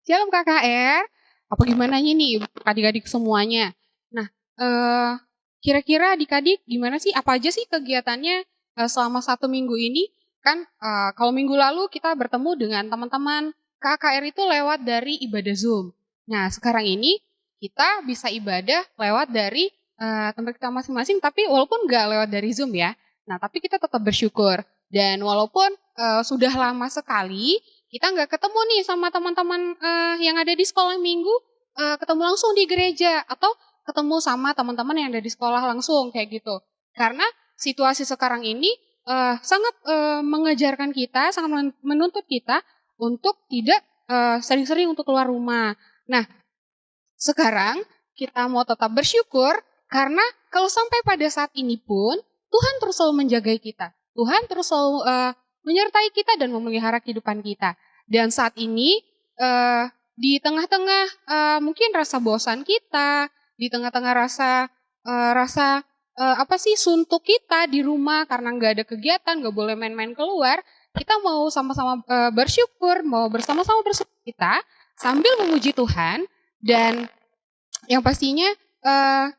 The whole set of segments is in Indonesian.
Shalom KKR, apa gimana nih adik-adik semuanya? Nah, kira-kira adik-adik gimana sih? Apa aja sih kegiatannya selama 1 minggu ini? Kan kalau minggu lalu kita bertemu dengan teman-teman KKR itu lewat dari ibadah Zoom. Nah, sekarang ini kita bisa ibadah lewat dari tempat kita masing-masing, tapi walaupun nggak lewat dari Zoom ya. Nah, tapi kita tetap bersyukur. Dan walaupun sudah lama sekali, kita nggak ketemu nih sama teman-teman yang ada di sekolah minggu, ketemu langsung di gereja, atau ketemu sama teman-teman yang ada di sekolah langsung, kayak gitu. Karena situasi sekarang ini sangat mengejarkan kita, sangat menuntut kita untuk tidak sering-sering untuk keluar rumah. Nah, sekarang kita mau tetap bersyukur, karena kalau sampai pada saat ini pun, Tuhan terus selalu menjaga kita. Tuhan terus selalu menyertai kita dan memelihara kehidupan kita. Dan saat ini di tengah-tengah mungkin rasa bosan kita, di tengah-tengah rasa suntuk kita di rumah karena nggak ada kegiatan, nggak boleh main-main keluar, kita mau sama-sama bersyukur, mau bersama-sama bersyukur kita sambil memuji Tuhan, dan yang pastinya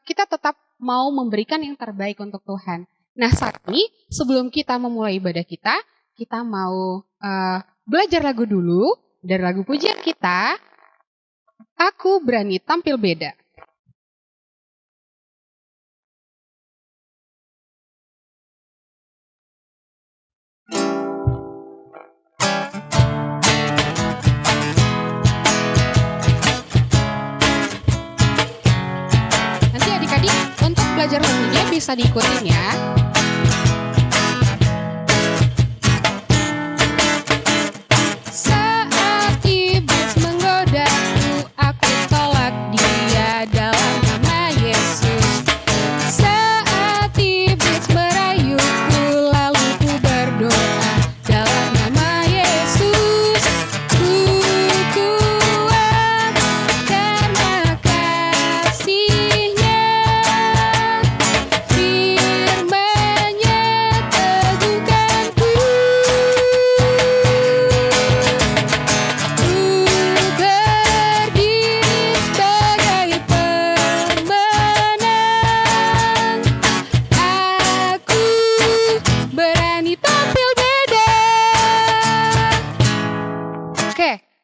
kita tetap mau memberikan yang terbaik untuk Tuhan. Nah, saat ini sebelum kita memulai ibadah kita mau belajar lagu dulu. Dari lagu pujian kita, Aku Berani Tampil Beda. Nanti adik-adik untuk belajar lagunya bisa diikutin ya.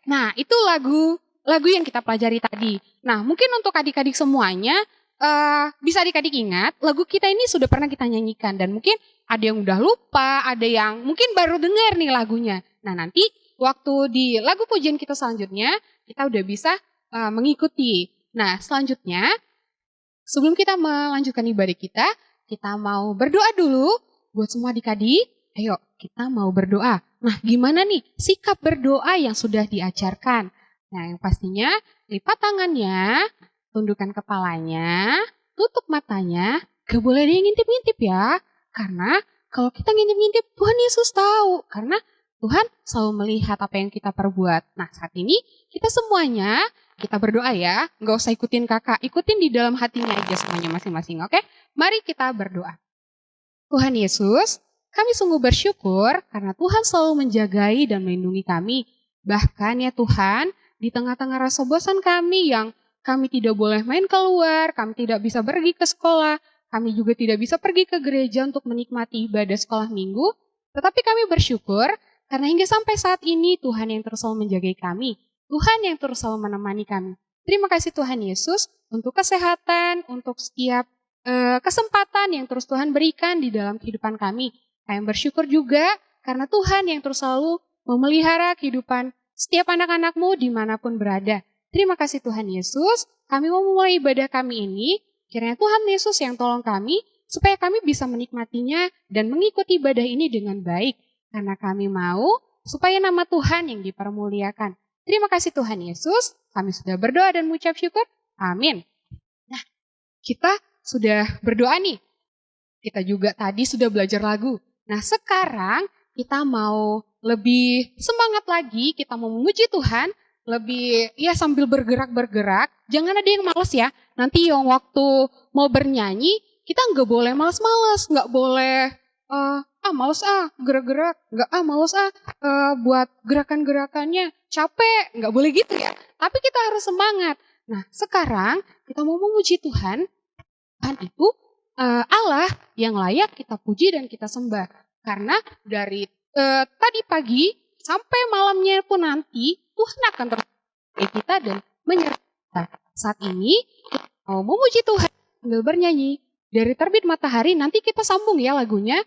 Nah, itu lagu yang kita pelajari tadi. Nah, mungkin untuk adik-adik semuanya, bisa adik-adik ingat, lagu kita ini sudah pernah kita nyanyikan. Dan mungkin ada yang udah lupa, ada yang mungkin baru dengar nih lagunya. Nah, nanti waktu di lagu pujian kita selanjutnya, kita udah bisa mengikuti. Nah, selanjutnya, sebelum kita melanjutkan ibadah kita mau berdoa dulu. Buat semua adik-adik, ayo kita mau berdoa. Nah, gimana nih sikap berdoa yang sudah diajarkan? Nah, yang pastinya lipat tangannya, tundukkan kepalanya, tutup matanya, gak boleh ada yang ngintip-ngintip ya. Karena kalau kita ngintip-ngintip, Tuhan Yesus tahu. Karena Tuhan selalu melihat apa yang kita perbuat. Nah, saat ini kita semuanya, kita berdoa ya. Gak usah ikutin kakak, ikutin di dalam hatinya aja semuanya masing-masing, oke? Mari kita berdoa. Tuhan Yesus, kami sungguh bersyukur karena Tuhan selalu menjagai dan melindungi kami. Bahkan ya Tuhan, di tengah-tengah rasa bosan kami yang kami tidak boleh main keluar, kami tidak bisa pergi ke sekolah, kami juga tidak bisa pergi ke gereja untuk menikmati ibadah sekolah minggu, tetapi kami bersyukur karena hingga sampai saat ini Tuhan yang terus selalu menjagai kami, Tuhan yang terus selalu menemani kami. Terima kasih Tuhan Yesus untuk kesehatan, untuk setiap kesempatan yang terus Tuhan berikan di dalam kehidupan kami. Kami bersyukur juga karena Tuhan yang terus selalu memelihara kehidupan setiap anak-anak-Mu dimanapun berada. Terima kasih Tuhan Yesus, kami mau memulai ibadah kami ini, kiranya Tuhan Yesus yang tolong kami, supaya kami bisa menikmatinya dan mengikuti ibadah ini dengan baik. Karena kami mau supaya nama Tuhan yang dipermuliakan. Terima kasih Tuhan Yesus, kami sudah berdoa dan mengucap syukur. Amin. Nah, kita sudah berdoa nih. Kita juga tadi sudah belajar lagu. Nah, sekarang kita mau lebih semangat lagi, kita mau memuji Tuhan, lebih ya sambil bergerak-bergerak. Jangan ada yang males ya. Nanti yang waktu mau bernyanyi, kita nggak boleh males-males, nggak boleh males gerak-gerak, nggak males buat gerakan-gerakannya capek, nggak boleh gitu ya. Tapi kita harus semangat. Nah, sekarang kita mau memuji Tuhan. Tuhan itu Allah yang layak kita puji dan kita sembah. Karena dari tadi pagi sampai malamnya pun nanti Tuhan akan terus kita dan menyertai kita. Saat ini kita mau memuji Tuhan sambil bernyanyi. Dari Terbit Matahari nanti kita sambung ya lagunya.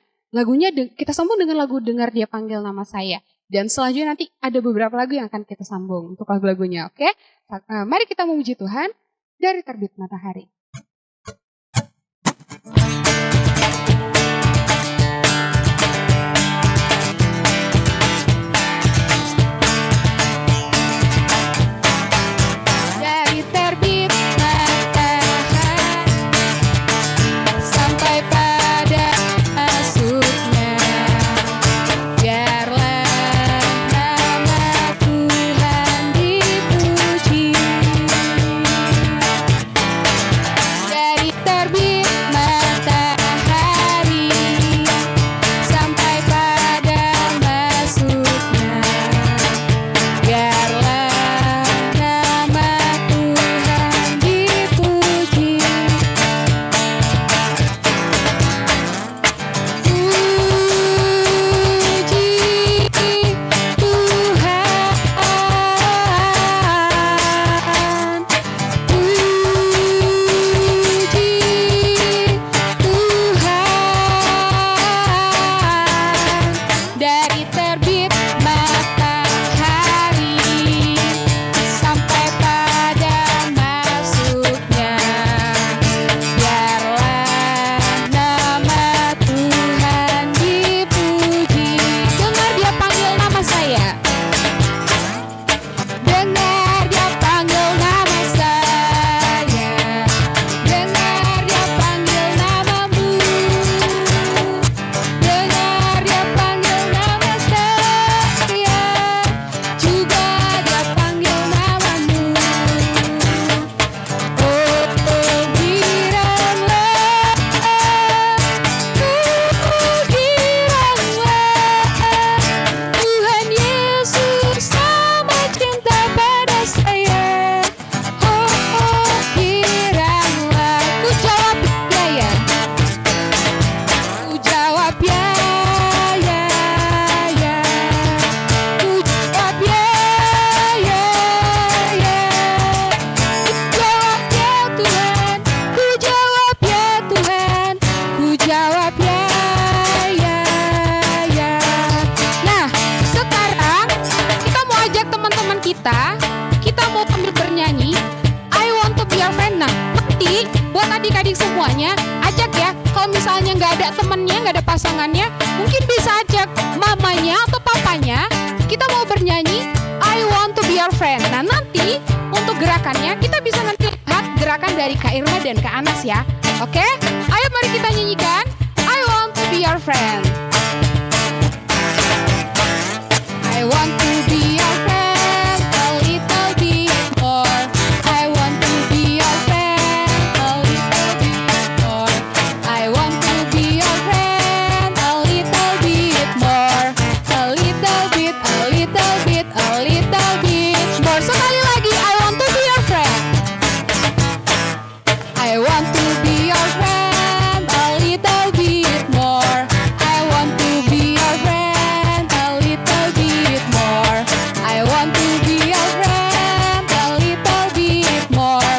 Kita sambung dengan lagu Dengar Dia Panggil Nama Saya. Dan selanjutnya nanti ada beberapa lagu yang akan kita sambung untuk lagu-lagunya, oke? Mari kita memuji Tuhan dari Terbit Matahari. Dari terbit matahari sampai pada masuknya, biarlah nama Tuhan dipuji. Dari terbit matahari sampai pada masuknya, biarlah nama Tuhan dipuji. Dari terbit matahari sampai pada masuknya, biarlah nama Tuhan dipuji. Dengar Dia panggil nama saya. Dengar Dia panggil nama saya. Dengar Dia panggil namamu. Dengar Dia panggil nama saya. Juga Dia panggil namamu. Oh, pujiranlah, Tuhan Yesus sama cinta pada saya. Oh, kiranglah. Ku jawab ya. Ku jawab ya. Ku jawab ya. Ku jawab ya Tuhan. Ku jawab ya Tuhan. Ku jawab ya. Nah, sekarang kita mau ajak teman-teman kita mau sambil bernyanyi I want to be your friend. Nah, nanti buat adik-adik semuanya ajak ya. Kalau misalnya nggak ada temennya, nggak ada pasangannya, mungkin bisa ajak mamanya atau papanya. Kita mau bernyanyi I want to be your friend. Nah, nanti untuk gerakannya kita bisa nanti lihat gerakan dari Kak Irma dan Kak Anas ya. Oke? Ayo mari kita nyanyikan I want to be your friend. I want to be your friend a little bit more. I want to be your friend a little bit more. I want to be your friend a little bit more. A little bit, a little bit, a little bit more. Sekali lagi, I want to be your friend. I want to be your friend a little bit more. I want to be your friend a little bit more. I want to be your friend a little bit more.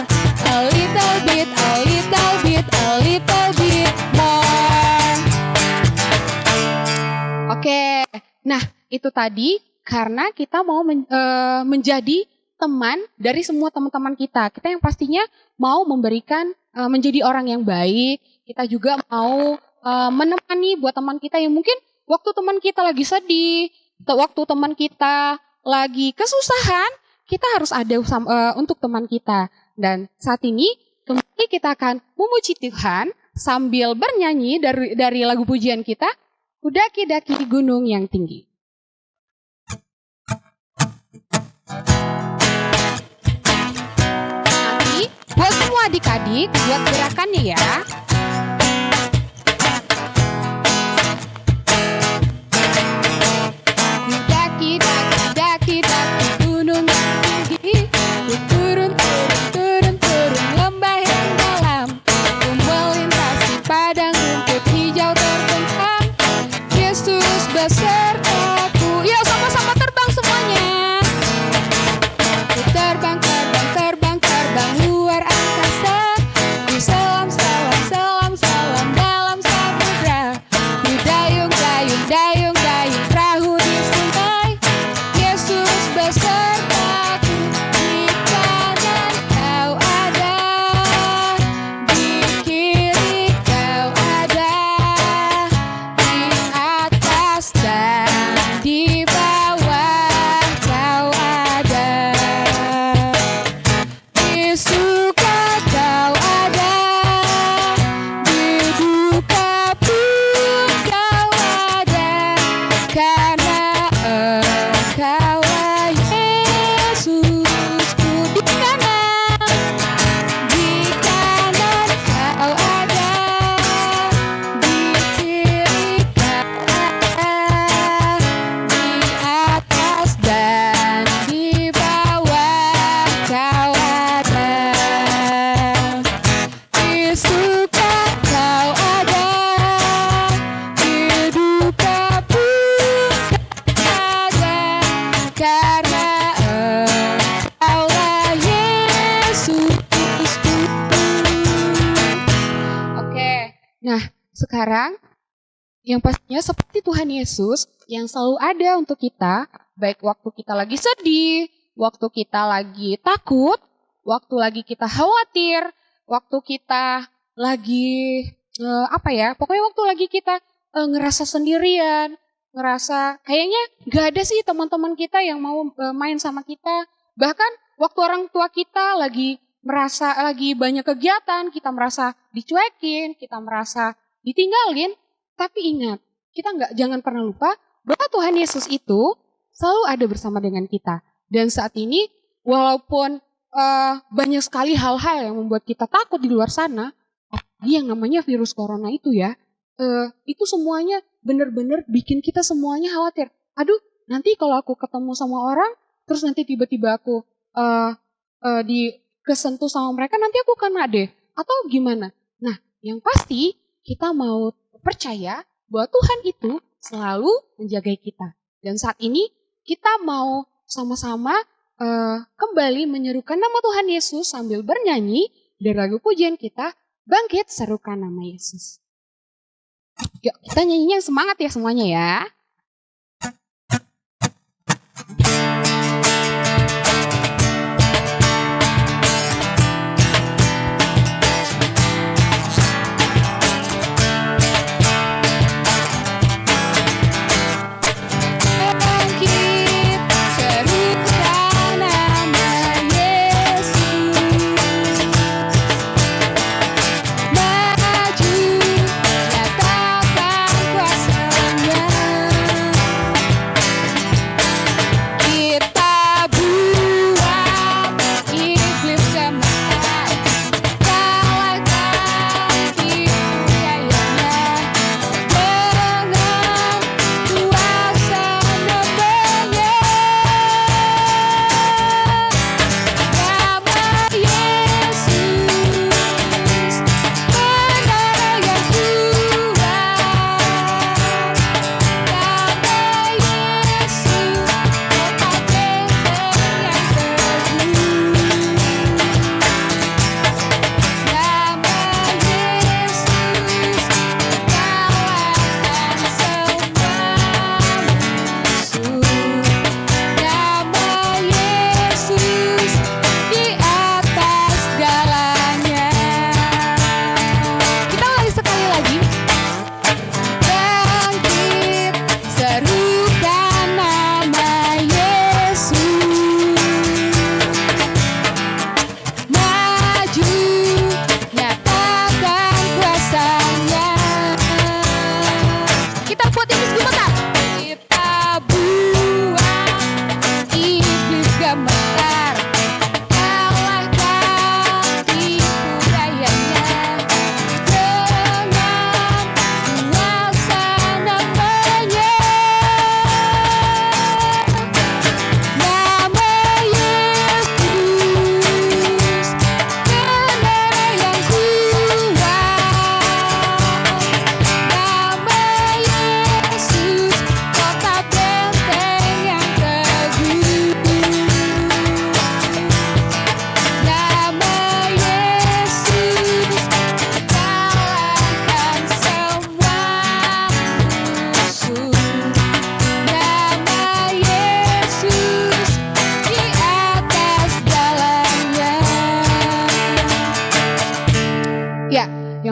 A little bit, a little bit, a little bit more. Oke, nah itu tadi karena kita mau menjadi teman dari semua teman-teman kita. Kita yang pastinya mau memberikan menjadi orang yang baik. Kita juga mau menemani buat teman kita yang mungkin waktu teman kita lagi sedih, waktu teman kita lagi kesusahan, kita harus ada untuk teman kita. Dan saat ini kembali kita akan memuji Tuhan sambil bernyanyi dari lagu pujian kita, Kudaki-daki Gunung yang Tinggi. Nanti buat semua adik-adik buat gerakannya ya. Kudaki-daki gunung yang tinggi, sekarang yang pastinya seperti Tuhan Yesus yang selalu ada untuk kita, baik waktu kita lagi sedih, waktu kita lagi takut, waktu lagi kita khawatir, waktu kita lagi pokoknya waktu lagi kita ngerasa sendirian, ngerasa kayaknya gak ada sih teman-teman kita yang mau main sama kita. Bahkan waktu orang tua kita lagi merasa lagi banyak kegiatan, kita merasa dicuekin, kita merasa ditinggalin. Tapi ingat, jangan pernah lupa bahwa Tuhan Yesus itu selalu ada bersama dengan kita. Dan saat ini walaupun banyak sekali hal-hal yang membuat kita takut di luar sana, yang namanya virus corona itu ya, itu semuanya benar-benar bikin kita semuanya khawatir. Aduh, nanti kalau aku ketemu sama orang, terus nanti tiba-tiba aku kesentuh sama mereka, nanti aku kena deh. Atau gimana? Nah, yang pasti kita mau percaya bahwa Tuhan itu selalu menjaga kita. Dan saat ini kita mau sama-sama kembali menyerukan nama Tuhan Yesus sambil bernyanyi dari lagu pujian kita, Bangkit Serukan Nama Yesus. Yuk, kita nyanyinya semangat ya semuanya ya.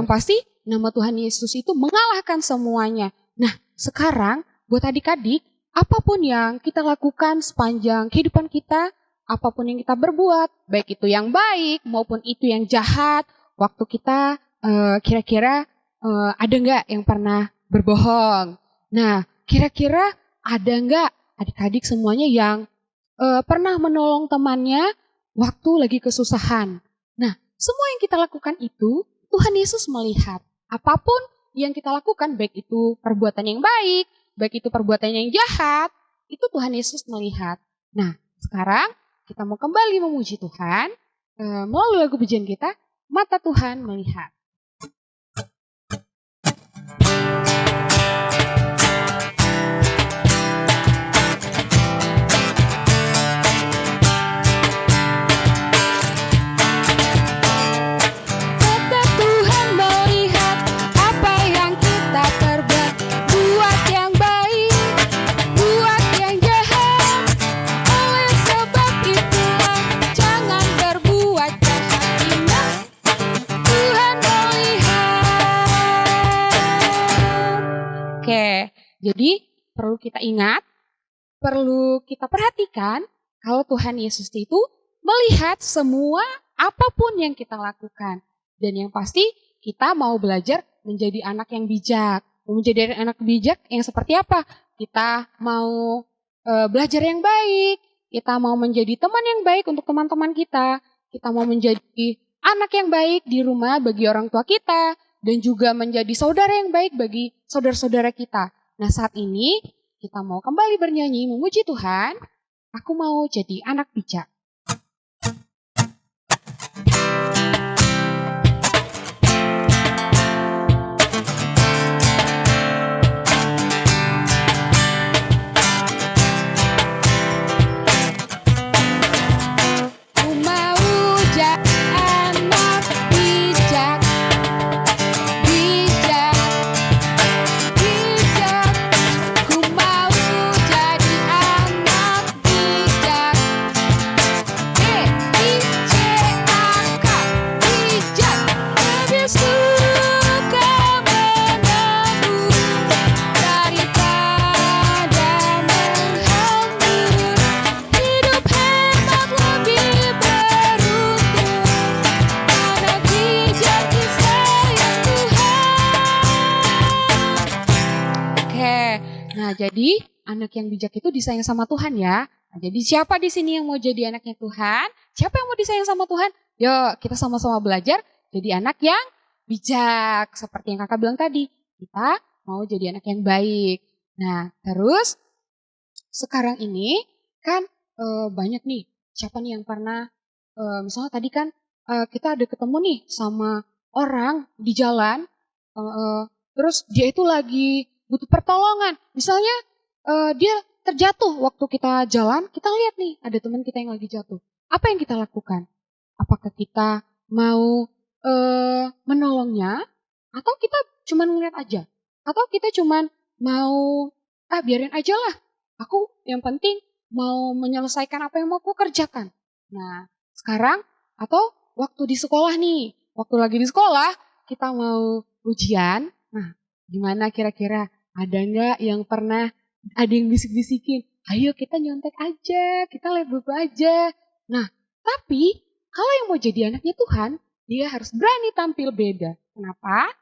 Pasti nama Tuhan Yesus itu mengalahkan semuanya. Nah, sekarang buat adik-adik, apapun yang kita lakukan sepanjang kehidupan kita, apapun yang kita berbuat, baik itu yang baik maupun itu yang jahat, waktu kita kira-kira ada nggak yang pernah berbohong? Nah, kira-kira ada nggak adik-adik semuanya yang pernah menolong temannya waktu lagi kesusahan? Nah, semua yang kita lakukan itu Tuhan Yesus melihat. Apapun yang kita lakukan, baik itu perbuatan yang baik, baik itu perbuatan yang jahat, itu Tuhan Yesus melihat. Nah, sekarang kita mau kembali memuji Tuhan melalui lagu pujian kita, Mata Tuhan Melihat. Mata Tuhan melihat apa yang kita Oke, jadi perlu kita ingat, perlu kita perhatikan kalau Tuhan Yesus itu melihat semua apapun yang kita lakukan. Dan yang pasti kita mau belajar menjadi anak yang bijak. Mau menjadi anak bijak yang seperti apa? Kita mau belajar yang baik, kita mau menjadi teman yang baik untuk teman-teman kita mau menjadi anak yang baik di rumah bagi orang tua kita, dan juga menjadi saudara yang baik bagi saudara-saudara kita. Nah, saat ini kita mau kembali bernyanyi memuji Tuhan. Aku mau jadi anak bijak. Nah, jadi anak yang bijak itu disayang sama Tuhan ya. Nah, jadi siapa di sini yang mau jadi anaknya Tuhan? Siapa yang mau disayang sama Tuhan? Yuk, kita sama-sama belajar jadi anak yang bijak. Seperti yang kakak bilang tadi, kita mau jadi anak yang baik. Nah, terus sekarang ini kan banyak nih. Siapa nih yang pernah, misalnya tadi kan kita ada ketemu nih sama orang di jalan, terus dia itu lagi butuh pertolongan. Misalnya dia terjatuh waktu kita jalan, kita lihat nih ada teman kita yang lagi jatuh. Apa yang kita lakukan? Apakah kita mau menolongnya, atau kita cuma ngeliat aja? Atau kita cuma mau, biarin aja lah. Aku yang penting mau menyelesaikan apa yang mau aku kerjakan. Nah, sekarang atau waktu di sekolah nih, waktu lagi di sekolah kita mau ujian. Nah, gimana kira-kira? Ada nggak yang pernah ada yang bisik-bisikin, ayo kita nyontek aja, kita lihat buku aja. Nah, tapi kalau yang mau jadi anaknya Tuhan, dia harus berani tampil beda. Kenapa?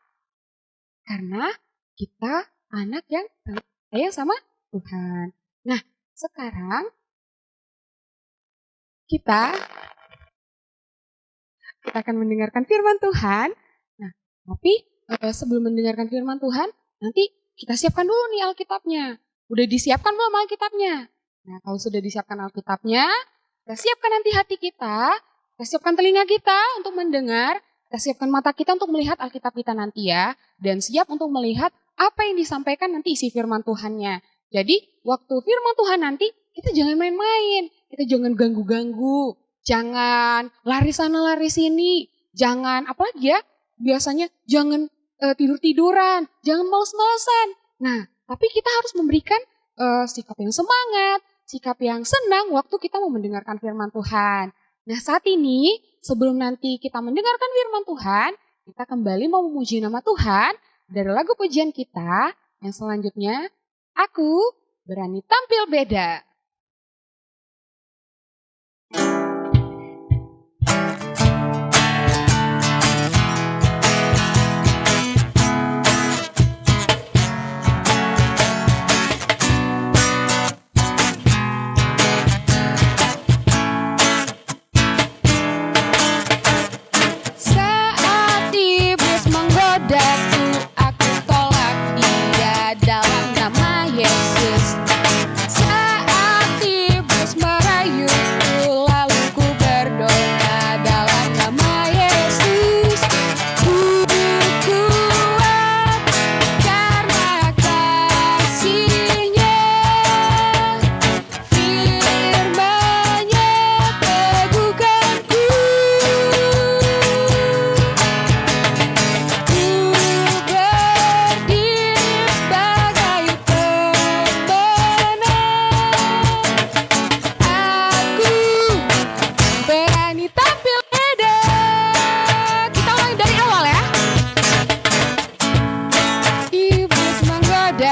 Karena kita anak yang sayang sama Tuhan. Nah, sekarang kita akan mendengarkan firman Tuhan. Nah, tapi sebelum mendengarkan firman Tuhan, nanti kita siapkan dulu nih Alkitabnya. Udah disiapkan belum Alkitabnya? Nah, kalau sudah disiapkan Alkitabnya, kita siapkan nanti hati kita siapkan telinga kita untuk mendengar, kita siapkan mata kita untuk melihat Alkitab kita nanti ya, dan siap untuk melihat apa yang disampaikan nanti isi firman Tuhannya. Jadi, waktu firman Tuhan nanti, kita jangan main-main, kita jangan ganggu-ganggu, jangan lari sana lari sini, jangan apalagi ya, biasanya jangan tidur-tiduran, jangan males-malesan. Nah, tapi kita harus memberikan sikap yang semangat, sikap yang senang waktu kita mau mendengarkan firman Tuhan. Nah, saat ini sebelum nanti kita mendengarkan firman Tuhan, kita kembali mau memuji nama Tuhan dari lagu pujian kita yang selanjutnya, Aku Berani Tampil Beda. Aku tolak dia dalam nama Yesus. Saat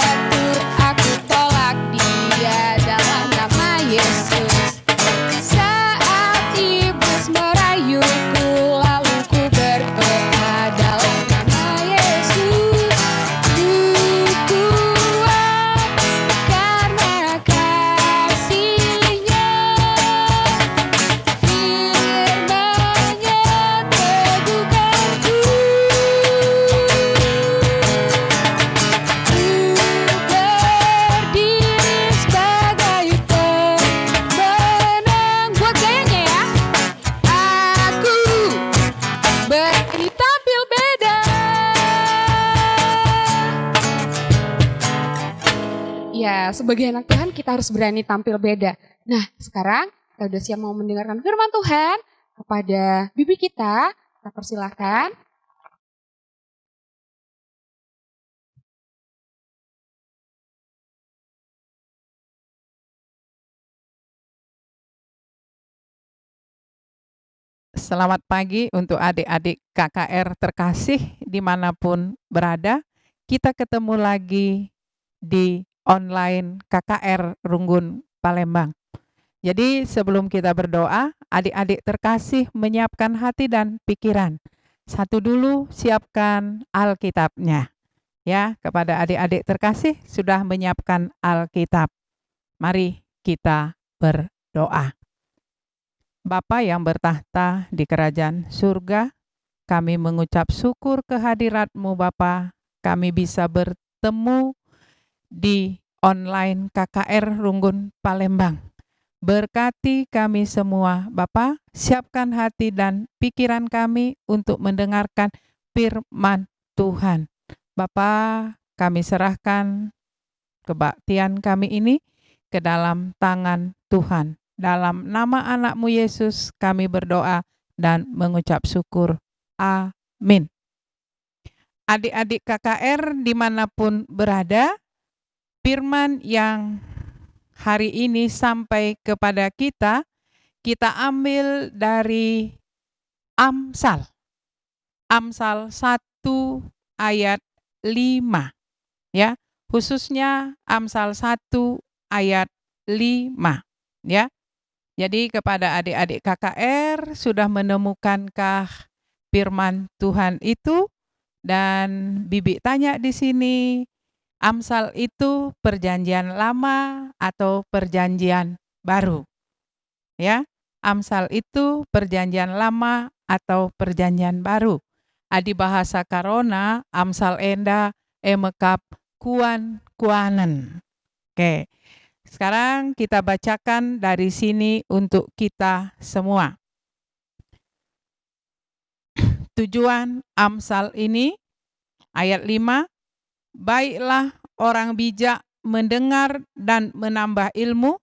betul aku tolak dia dalam nama Yesus. Saat iblis merayuku, lalu ku berdoa dalam nama Yesus. Ku kuat karena kasih-Nya, firman-Nya teguhkanku. Ku berdiri sebagai pemenang. Buat gayanya ya. Aku berani tampil beda. Ya, sebagai anak Tuhan kita harus berani tampil beda. Nah, sekarang kita udah siap mau mendengarkan firman Tuhan. Kepada bibi kita persilahkan. Selamat pagi untuk adik-adik KKR terkasih dimanapun berada. Kita ketemu lagi di online KKR Runggun Palembang. Jadi sebelum kita berdoa, adik-adik terkasih menyiapkan hati dan pikiran. Satu dulu siapkan Alkitabnya. Ya, kepada adik-adik terkasih sudah menyiapkan Alkitab. Mari kita berdoa. Bapa yang bertahta di kerajaan surga, kami mengucap syukur kehadirat-Mu Bapa. Kami bisa bertemu di online KKR Runggun Palembang. Berkati kami semua Bapa, siapkan hati dan pikiran kami untuk mendengarkan firman Tuhan. Bapa, kami serahkan kebaktian kami ini ke dalam tangan Tuhan. Dalam nama anak-Mu Yesus kami berdoa dan mengucap syukur. Amin. Adik-adik KKR dimanapun berada, firman yang hari ini sampai kepada kita ambil dari Amsal. Amsal 1 ayat 5. Ya, khususnya Amsal 1 ayat 5. Ya. Jadi kepada adik-adik KKR sudah menemukankah firman Tuhan itu? Dan Bibi tanya di sini, Amsal itu perjanjian lama atau perjanjian baru? Ya, Amsal itu perjanjian lama atau perjanjian baru? Adi bahasa Karona, Amsal enda emekap kuan-kuanen. Oke. Sekarang kita bacakan dari sini untuk kita semua. Tujuan Amsal ini, ayat 5, baiklah orang bijak mendengar dan menambah ilmu,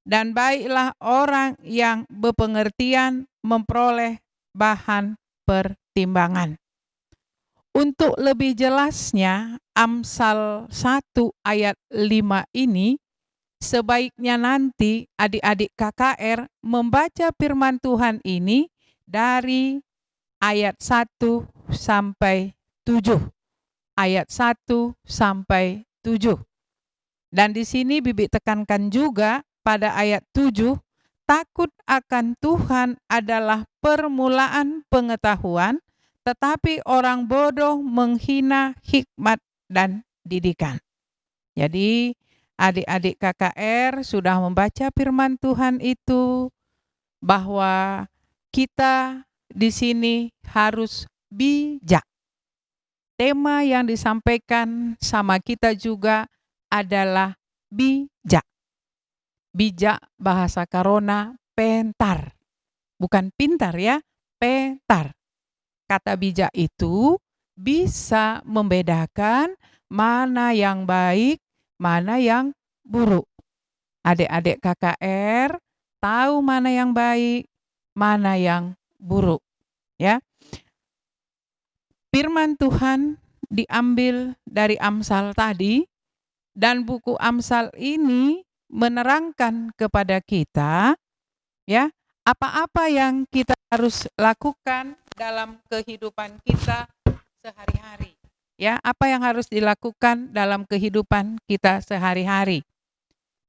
dan baiklah orang yang berpengertian memperoleh bahan pertimbangan. Untuk lebih jelasnya, Amsal 1 ayat 5 ini, sebaiknya nanti adik-adik KKR membaca firman Tuhan ini dari ayat 1 sampai 7. Ayat 1 sampai 7. Dan di sini Bibi tekankan juga pada ayat 7, takut akan Tuhan adalah permulaan pengetahuan, tetapi orang bodoh menghina hikmat dan didikan. Jadi adik-adik KKR sudah membaca firman Tuhan itu, bahwa kita di sini harus bijak. Tema yang disampaikan sama kita juga adalah bijak. Bijak bahasa Karona pentar. Bukan pintar ya, pentar. Kata bijak itu bisa membedakan mana yang baik, mana yang buruk. Adik-adik KKR tahu mana yang baik, mana yang buruk. Ya. Firman Tuhan diambil dari Amsal tadi, dan buku Amsal ini menerangkan kepada kita, ya, apa-apa yang kita harus lakukan dalam kehidupan kita sehari-hari. Ya, apa yang harus dilakukan dalam kehidupan kita sehari-hari.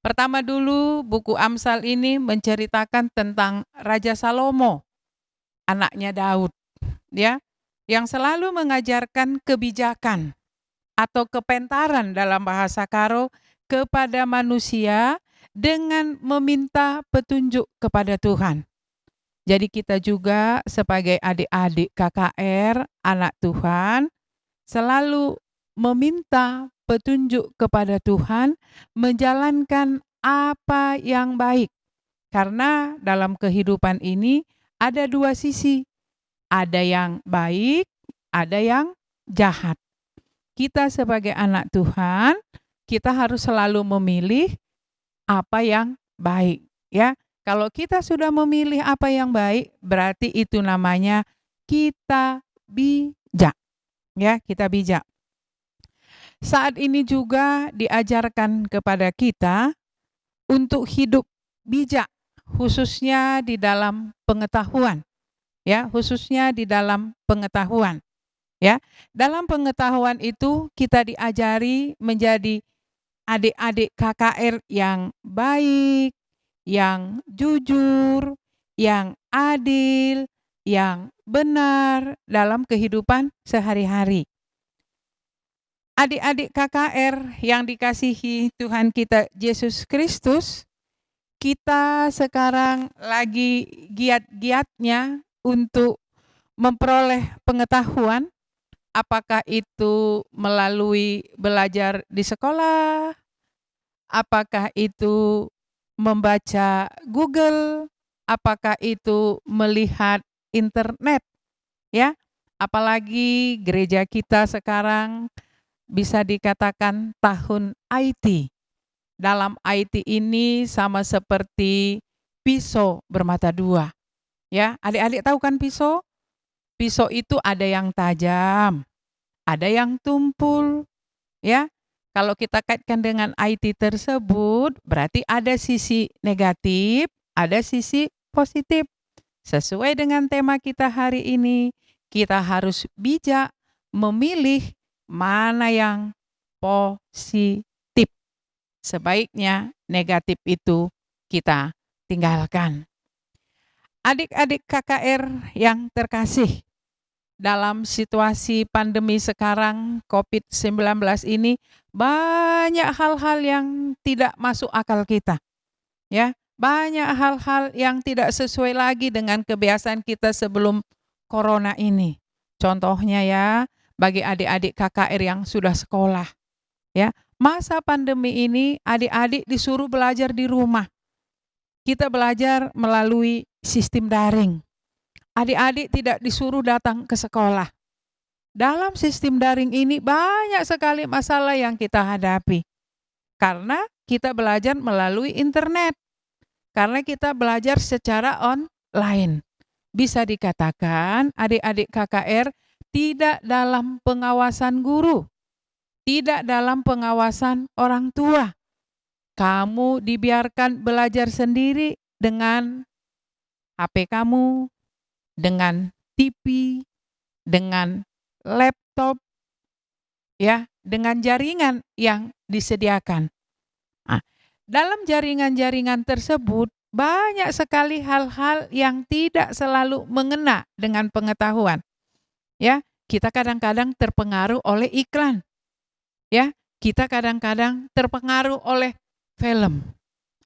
Pertama dulu, buku Amsal ini menceritakan tentang Raja Salomo, anaknya Daud, ya, yang selalu mengajarkan kebijakan atau kepentaran dalam bahasa Karo kepada manusia dengan meminta petunjuk kepada Tuhan. Jadi kita juga sebagai adik-adik KKR, anak Tuhan, selalu meminta petunjuk kepada Tuhan menjalankan apa yang baik. Karena dalam kehidupan ini ada dua sisi. Ada yang baik, ada yang jahat. Kita sebagai anak Tuhan, kita harus selalu memilih apa yang baik, ya. Kalau kita sudah memilih apa yang baik, berarti itu namanya kita bijak, ya, kita bijak. Saat ini juga diajarkan kepada kita untuk hidup bijak, khususnya di dalam pengetahuan, ya, khususnya di dalam pengetahuan, ya. Dalam pengetahuan itu kita diajari menjadi adik-adik KKR yang baik, yang jujur, yang adil, yang benar dalam kehidupan sehari-hari. Adik-adik KKR yang dikasihi Tuhan kita Yesus Kristus, kita sekarang lagi giat-giatnya untuk memperoleh pengetahuan, apakah itu melalui belajar di sekolah, apakah itu membaca Google, apakah itu melihat internet, ya. Apalagi gereja kita sekarang bisa dikatakan tahun IT. Dalam IT ini sama seperti pisau bermata dua, ya. Adik-adik tahu kan pisau? Pisau itu ada yang tajam, ada yang tumpul, ya. Kalau kita kaitkan dengan IT tersebut, berarti ada sisi negatif, ada sisi positif. Sesuai dengan tema kita hari ini, kita harus bijak memilih mana yang positif. Sebaiknya negatif itu kita tinggalkan. Adik-adik KKR yang terkasih, dalam situasi pandemi sekarang COVID-19 ini banyak hal-hal yang tidak masuk akal kita, ya. Banyak hal-hal yang tidak sesuai lagi dengan kebiasaan kita sebelum corona ini. Contohnya ya, bagi adik-adik KKR yang sudah sekolah, ya. Masa pandemi ini adik-adik disuruh belajar di rumah. Kita belajar melalui sistem daring. Adik-adik tidak disuruh datang ke sekolah. Dalam sistem daring ini banyak sekali masalah yang kita hadapi. Karena kita belajar melalui internet. Karena kita belajar secara online. Bisa dikatakan adik-adik KKR tidak dalam pengawasan guru. Tidak dalam pengawasan orang tua. Kamu dibiarkan belajar sendiri dengan HP kamu, dengan TV, dengan laptop, ya, dengan jaringan yang disediakan. Nah, dalam jaringan-jaringan tersebut banyak sekali hal-hal yang tidak selalu mengena dengan pengetahuan. Ya, kita kadang-kadang terpengaruh oleh iklan. Ya, kita kadang-kadang terpengaruh oleh film.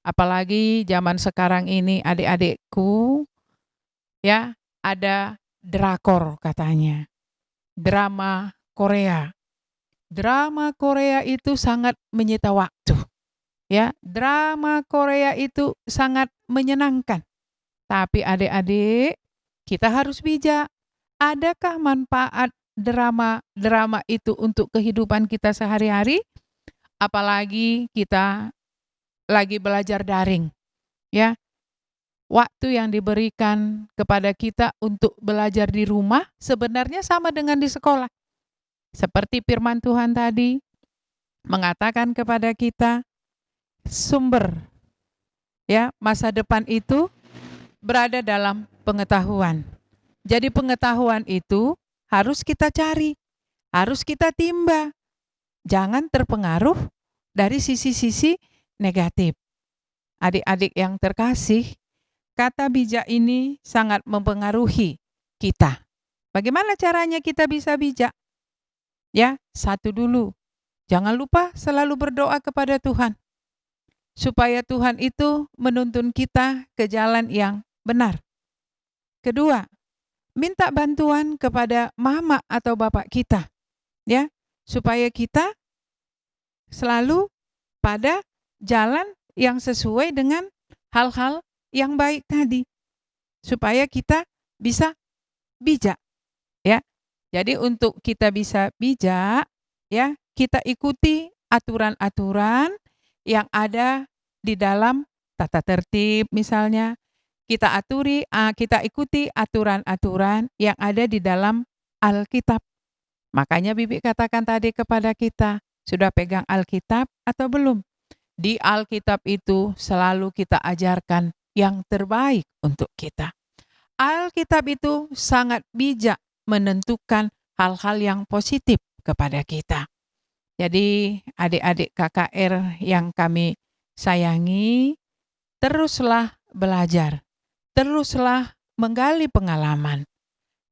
Apalagi zaman sekarang ini adik-adikku, ya, ada drakor katanya. Drama Korea. Drama Korea itu sangat menyita waktu. Ya, drama Korea itu sangat menyenangkan. Tapi adik-adik, kita harus bijak. Adakah manfaat drama itu untuk kehidupan kita sehari-hari? Apalagi kita lagi belajar daring. Ya, waktu yang diberikan kepada kita untuk belajar di rumah sebenarnya sama dengan di sekolah. Seperti firman Tuhan tadi mengatakan kepada kita, sumber, ya, masa depan itu berada dalam pengetahuan. Jadi pengetahuan itu harus kita cari. Harus kita timba. Jangan terpengaruh dari sisi-sisi negatif. Adik-adik yang terkasih, kata bijak ini sangat mempengaruhi kita. Bagaimana caranya kita bisa bijak? Ya, satu dulu. Jangan lupa selalu berdoa kepada Tuhan. Supaya Tuhan itu menuntun kita ke jalan yang benar. Kedua, minta bantuan kepada mama atau bapak kita. Ya, supaya kita selalu pada jalan yang sesuai dengan hal-hal yang baik tadi. Supaya kita bisa bijak. Ya. Jadi untuk kita bisa bijak, ya, kita ikuti aturan-aturan yang ada di dalam tata tertib misalnya. Kita ikuti aturan-aturan yang ada di dalam Alkitab. Makanya Bibi katakan tadi kepada kita, sudah pegang Alkitab atau belum? Di Alkitab itu selalu kita ajarkan yang terbaik untuk kita. Alkitab itu sangat bijak menentukan hal-hal yang positif kepada kita. Jadi adik-adik KKR yang kami sayangi, teruslah belajar, teruslah menggali pengalaman,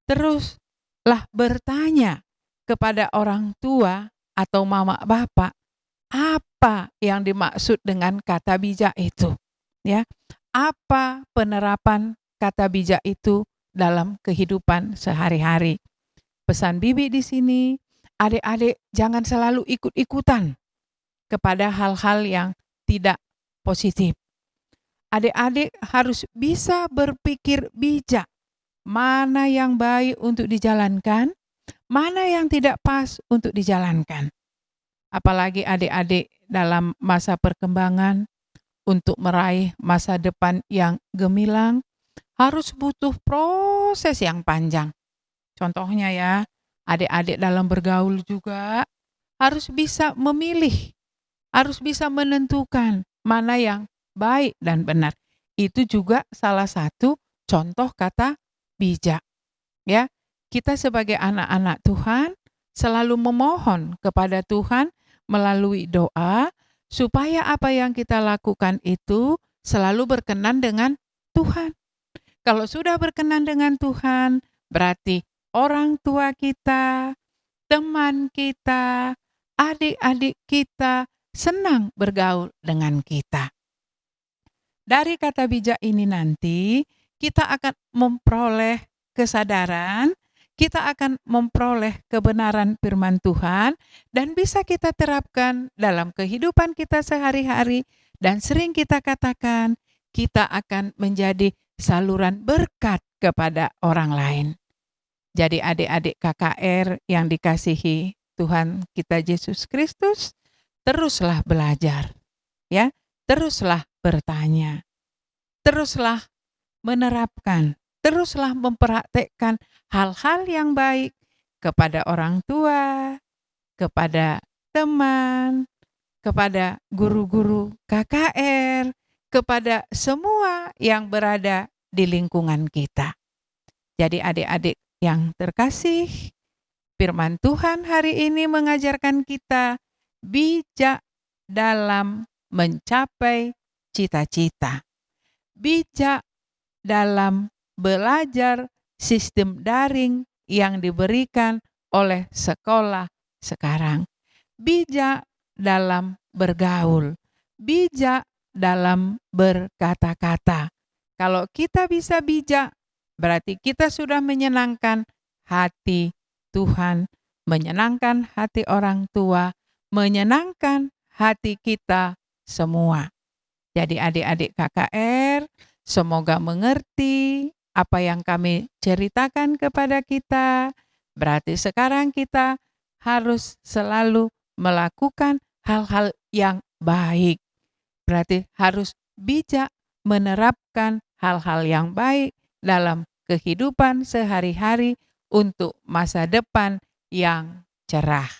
teruslah bertanya kepada orang tua atau mama bapak, apa yang dimaksud dengan kata bijak itu? Ya, apa penerapan kata bijak itu dalam kehidupan sehari-hari? Pesan Bibi di sini, adik-adik jangan selalu ikut-ikutan kepada hal-hal yang tidak positif. Adik-adik harus bisa berpikir bijak, mana yang baik untuk dijalankan, mana yang tidak pas untuk dijalankan. Apalagi adik-adik dalam masa perkembangan, untuk meraih masa depan yang gemilang, harus butuh proses yang panjang. Contohnya ya, adik-adik dalam bergaul juga harus bisa memilih, harus bisa menentukan mana yang baik dan benar. Itu juga salah satu contoh kata bijak. Ya, kita sebagai anak-anak Tuhan selalu memohon kepada Tuhan melalui doa supaya apa yang kita lakukan itu selalu berkenan dengan Tuhan. Kalau sudah berkenan dengan Tuhan, berarti orang tua kita, teman kita, adik-adik kita senang bergaul dengan kita. Dari kata bijak ini nanti, kita akan memperoleh kesadaran, kita akan memperoleh kebenaran firman Tuhan, dan bisa kita terapkan dalam kehidupan kita sehari-hari, dan sering kita katakan, kita akan menjadi saluran berkat kepada orang lain. Jadi adik-adik KKR yang dikasihi Tuhan kita Yesus Kristus, teruslah belajar, ya, teruslah bertanya, teruslah menerapkan, teruslah mempraktekkan hal-hal yang baik kepada orang tua, kepada teman, kepada guru-guru KKR, kepada semua yang berada di lingkungan kita. Jadi adik-adik yang terkasih, firman Tuhan hari ini mengajarkan kita bijak dalam mencapai cita-cita. Bijak dalam belajar sistem daring yang diberikan oleh sekolah sekarang. Bijak dalam bergaul. Bijak dalam berkata-kata. Kalau kita bisa bijak, berarti kita sudah menyenangkan hati Tuhan, menyenangkan hati orang tua, menyenangkan hati kita semua. Jadi adik-adik KKR, semoga mengerti apa yang kami ceritakan kepada kita. Berarti sekarang kita harus selalu melakukan hal-hal yang baik. Berarti harus bijak menerapkan hal-hal yang baik dalam kehidupan sehari-hari untuk masa depan yang cerah.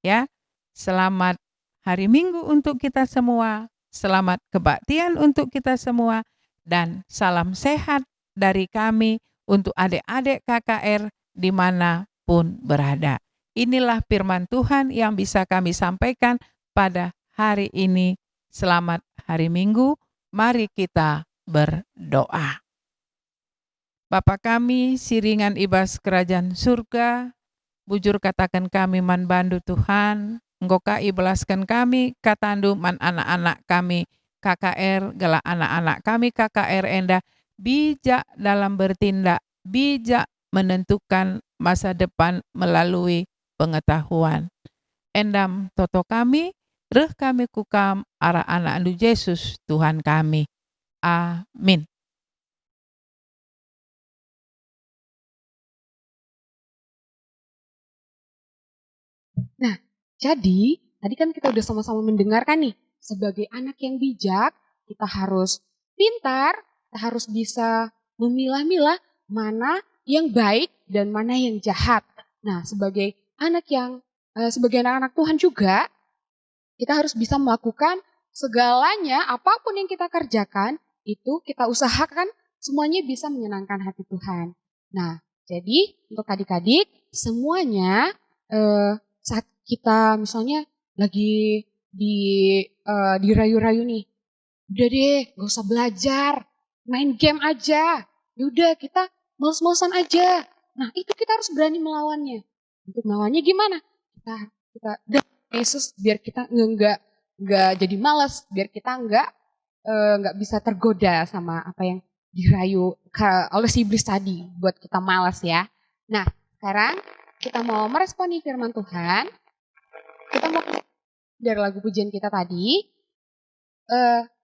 Ya, selamat hari Minggu untuk kita semua. Selamat kebaktian untuk kita semua. Dan salam sehat dari kami untuk adik-adik KKR dimanapun berada. inilah firman Tuhan yang bisa kami sampaikan pada hari ini. Selamat hari Minggu, mari kita berdoa. Bapa kami, siringan ibas kerajaan surga, bujur katakan kami man bandu Tuhan, Engkau ka ibelaskan kami, katandu man anak-anak kami, KKR, gala anak-anak kami KKR Enda, bijak dalam bertindak, bijak menentukan masa depan melalui pengetahuan. Endam toto kami, reh kami kukam arah anak andu Yesus Tuhan kami. Amin. Nah, jadi tadi kan kita udah sama-sama mendengarkan nih, sebagai anak yang bijak, kita harus pintar, kita harus bisa memilah-milah mana yang baik dan mana yang jahat. Nah, sebagai sebagai anak-anak Tuhan juga, kita harus bisa melakukan segalanya, apapun yang kita kerjakan, itu kita usahakan semuanya bisa menyenangkan hati Tuhan. Nah, jadi untuk adik-adik, semuanya saat kita misalnya lagi dirayu-rayu nih, udah deh gak usah belajar, main game aja, yaudah kita males-malesan aja. Nah itu kita harus berani melawannya. Untuk melawannya gimana? Kita Yesus biar kita nggak jadi malas, biar kita nggak bisa tergoda sama apa yang dirayu oleh si iblis tadi buat kita malas ya. Nah sekarang kita mau meresponi firman Tuhan. Kita mau dari lagu pujian kita tadi.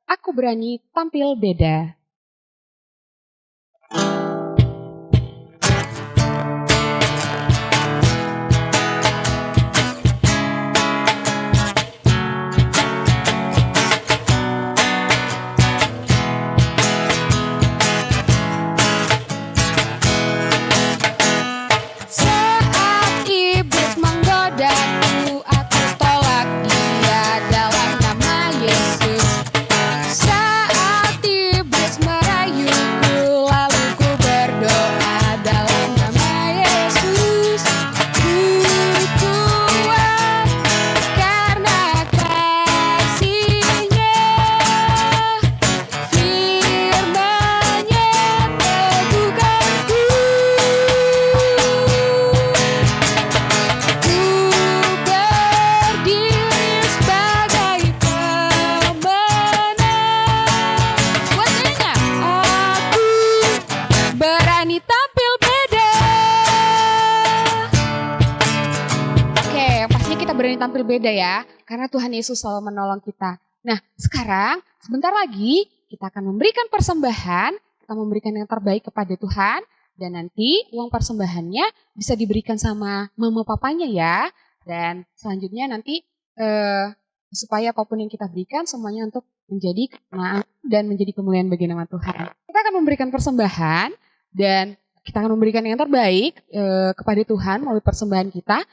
Aku berani tampil beda. Tampil beda ya, karena Tuhan Yesus selalu menolong kita. Nah, sekarang sebentar lagi kita akan memberikan persembahan, kita memberikan yang terbaik kepada Tuhan, dan nanti uang persembahannya bisa diberikan sama mama papanya ya. Dan selanjutnya nanti supaya apapun yang kita berikan semuanya untuk menjadi kemenangan dan menjadi kemuliaan bagi nama Tuhan. Kita akan memberikan persembahan dan kita akan memberikan yang terbaik kepada Tuhan melalui persembahan kita.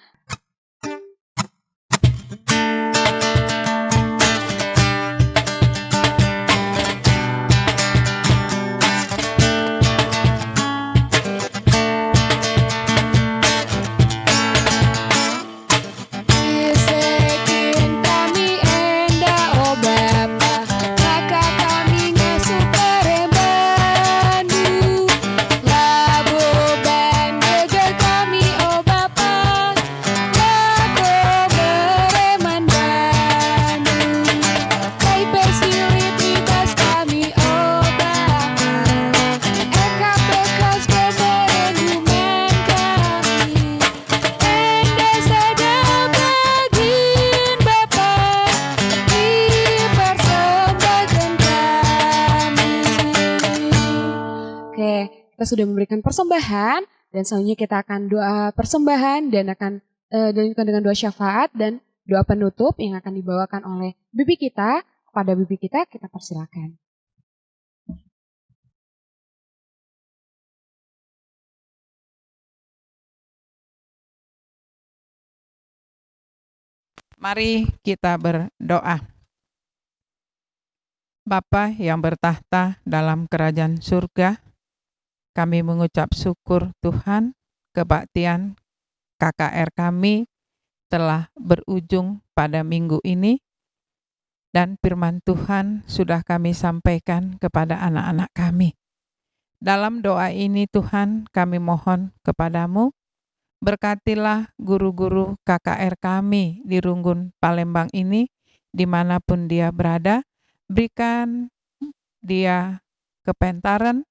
Kita sudah memberikan persembahan dan selanjutnya kita akan doa persembahan dan akan dilanjutkan dengan doa syafaat dan doa penutup yang akan dibawakan oleh bibi kita. Kepada bibi kita persilakan. Mari kita berdoa. Bapa yang bertahta dalam kerajaan surga, kami mengucap syukur Tuhan, kebaktian KKR kami telah berujung pada minggu ini, dan firman Tuhan sudah kami sampaikan kepada anak-anak kami. Dalam doa ini Tuhan, kami mohon kepadamu, berkatilah guru-guru KKR kami di Runggun Palembang ini, dimanapun dia berada. Berikan dia kepentaran,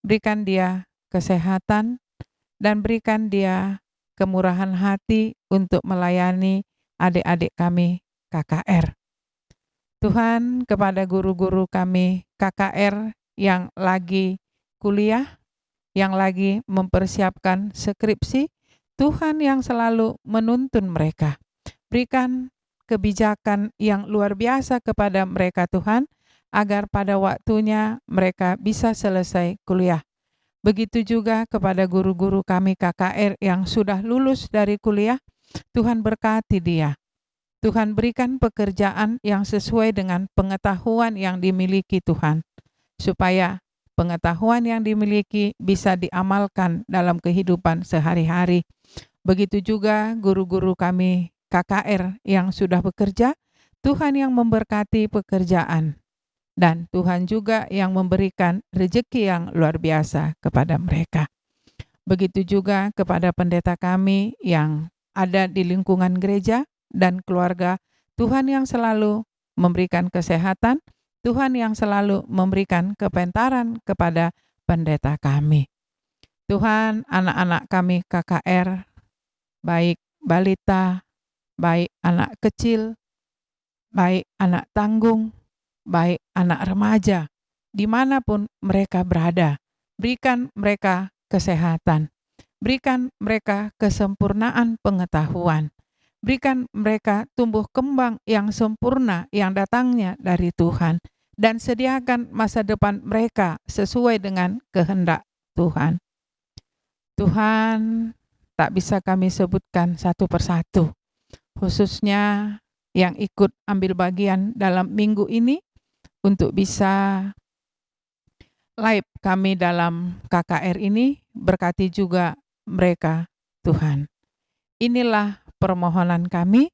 berikan dia kesehatan, dan berikan dia kemurahan hati untuk melayani adik-adik kami KKR. Tuhan, kepada guru-guru kami KKR yang lagi kuliah, yang lagi mempersiapkan skripsi, Tuhan yang selalu menuntun mereka. Berikan kebijakan yang luar biasa kepada mereka Tuhan, agar pada waktunya mereka bisa selesai kuliah. Begitu juga kepada guru-guru kami KKR yang sudah lulus dari kuliah, Tuhan berkati dia. Tuhan berikan pekerjaan yang sesuai dengan pengetahuan yang dimiliki Tuhan, supaya pengetahuan yang dimiliki bisa diamalkan dalam kehidupan sehari-hari. Begitu juga guru-guru kami KKR yang sudah bekerja, Tuhan yang memberkati pekerjaan. Dan Tuhan juga yang memberikan rezeki yang luar biasa kepada mereka. Begitu juga kepada pendeta kami yang ada di lingkungan gereja dan keluarga, Tuhan yang selalu memberikan kesehatan, Tuhan yang selalu memberikan kepentaran kepada pendeta kami. Tuhan, anak-anak kami KKR, baik balita, baik anak kecil, baik anak tanggung, baik anak remaja, dimanapun mereka berada, berikan mereka kesehatan, berikan mereka kesempurnaan pengetahuan, berikan mereka tumbuh kembang yang sempurna yang datangnya dari Tuhan, dan sediakan masa depan mereka sesuai dengan kehendak Tuhan. Tuhan, tak bisa kami sebutkan satu persatu, khususnya yang ikut ambil bagian dalam minggu ini, untuk bisa live kami dalam KKR ini, berkati juga mereka Tuhan. Inilah permohonan kami,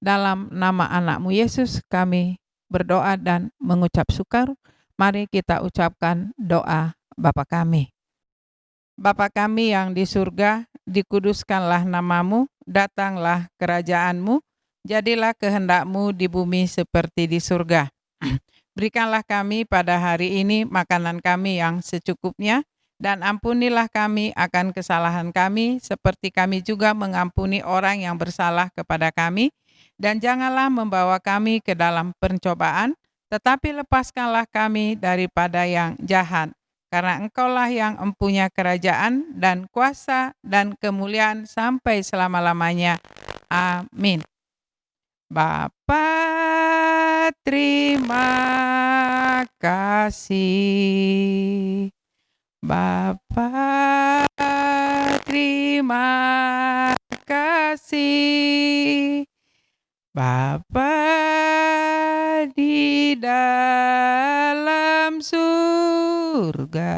dalam nama anak-Mu Yesus kami berdoa dan mengucap syukur. Mari kita ucapkan doa Bapa kami. Bapa kami yang di surga, dikuduskanlah nama-Mu, datanglah kerajaan-Mu, jadilah kehendak-Mu di bumi seperti di surga. Berikanlah kami pada hari ini makanan kami yang secukupnya, dan ampunilah kami akan kesalahan kami, seperti kami juga mengampuni orang yang bersalah kepada kami. Dan janganlah membawa kami ke dalam pencobaan, tetapi lepaskanlah kami daripada yang jahat. Karena Engkaulah yang empunya kerajaan dan kuasa dan kemuliaan sampai selama-lamanya. Amin. Bapa, terima kasih. Bapa, terima kasih. Bapa di dalam surga,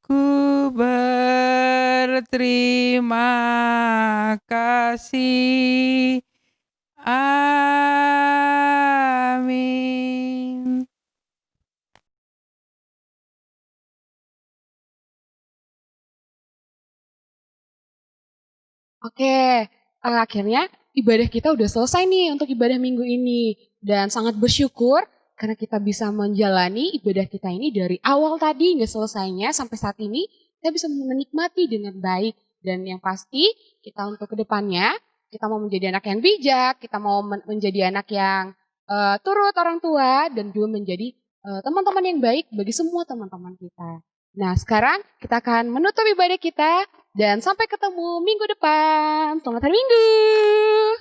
ku berterima kasih. Amin. Oke, akhirnya ibadah kita udah selesai nih untuk ibadah minggu ini. Dan sangat bersyukur karena kita bisa menjalani ibadah kita ini dari awal tadi hingga selesainya sampai saat ini. Kita bisa menikmati dengan baik. Dan yang pasti kita untuk kedepannya, kita mau menjadi anak yang bijak, kita mau menjadi anak yang turut orang tua, dan juga menjadi teman-teman yang baik bagi semua teman-teman kita. Nah, sekarang kita akan menutup ibadah kita dan sampai ketemu minggu depan. Selamat hari Minggu.